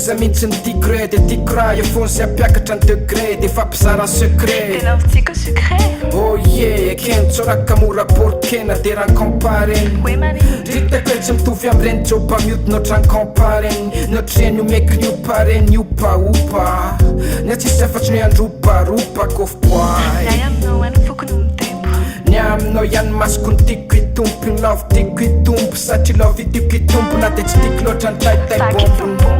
za mihitsy ny tigre de tigra io fony sy ampiakatra ny degré de fampizara secret tena vitsika secret oh ye keny tsoraka mora porkena de raha compareny hoe mariny dritako hoe tsy mitovy am'ireny joba miodina ohatrany compareny notreny io meky ny opareny iopaopa ny atsisy afatsy ny androparopa kofpoay ay aminao any fokony mitempo ny aminao ihany masoko ny tiako itompo ny love tiako itompo satria love itiako itompo na de tsy tiako loatra ny taitaibompo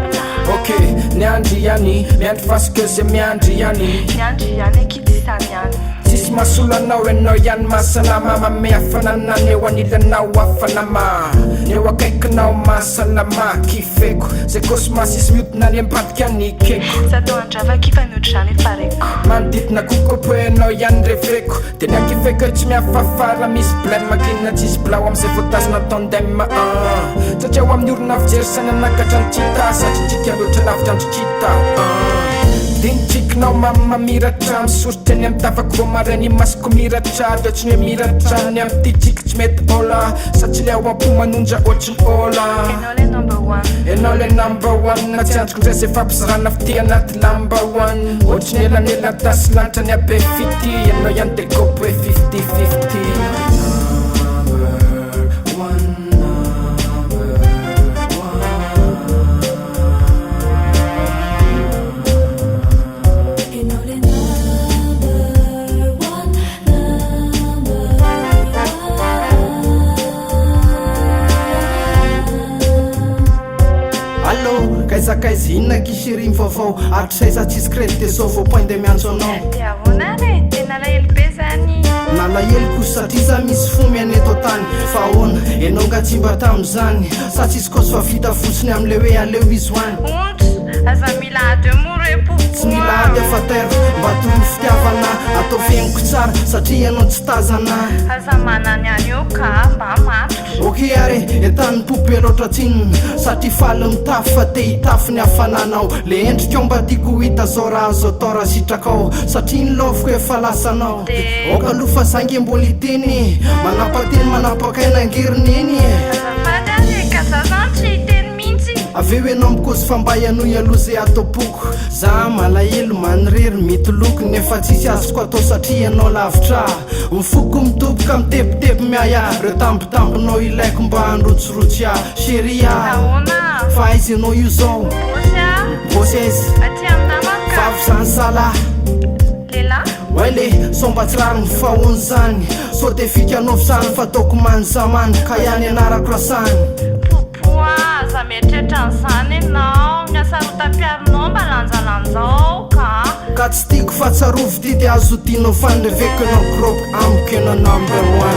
ok ny andry ihany miandry fasika ze miandry ihany ny andry ihany akidisany ihany tsisy masolo anao enao ihany masalama mame hafanana neo anilanao hafanama neo akaikinao masalama kifeko zay kosmasy isy miodina any ambadika ny keko zato andravaky fanodry zany efareko manodidina kokopoenao ihany reveko de ny akifeko tsy miafafara misy blème kinina tsisy blao am'izay voatazona tandem satria ho amin'ny orona fijery saina nakatra ny tsita satria tsika loatra lavitra androtsita dintsikinao mamiratra misoritra ny am'tavako vo marainy masoko miratra de tsy ny miratra ny am'ty tsiky tsy mety ola satria le ao ampo manondra ohatriny ola enao le number one enao le number one na tsy androko ndray zay fampizarana fity anaty lamba one ohatriny elanela tasy lanitra ny abe fity enao ihany de kopo hoe 50-50 zakaizy inona kisiriny vaovao atrosay za tsisy crédit de zao vao point de miantso anao de avona re tena lahelo be zany na lahelo koso satria za misy fo mianeto tany fa ahoana enao nga tsy mba tam'zany sa tsisy kosy fa vita fotsiny am'le hoe aleo izy hoany ontra aza mila ady moro epopo tsy mila ady afater mba toro fitiavana atao fiainiko tsara satria ianao tsy tazana aza manany any eo ka mba matotro ok are etany pope loatra tsinona satria faly mitafy fa te hitafy ny hafananao le endrika ao mba tiako hita zao raha zao atao raha sitrakao satria ny lovoko efa lasanao oka alofa zangy mbola iteny manapateny manapakaina angerineny azafady ary ka za zany tsy hiteny mihitsy aveo enao mikosy fa mba ianoy aloha zay atao-poko za malahelo manirery mitoloko nefa tsisy azoko atao satria ianao lavitra mifoko mitoboka mitepitepy miaya reo tambitambinao ilaiko mba androtsorotsy a sheria ahona fa aizy ianao io zao bosya bosy aizy aty aminamaka vavy zany sala lela oay le somba tsy rary ny fahony zany so de fikanao fisany fa ataoko many zamany ka ihany anarako rasany popoa za mietrehitra n'izany enao miasarotam-piarinao mba lanjalanjao ka tsy tiako fa tsarovy ty de azo tianao fanileveko enao gropy amiko enao number one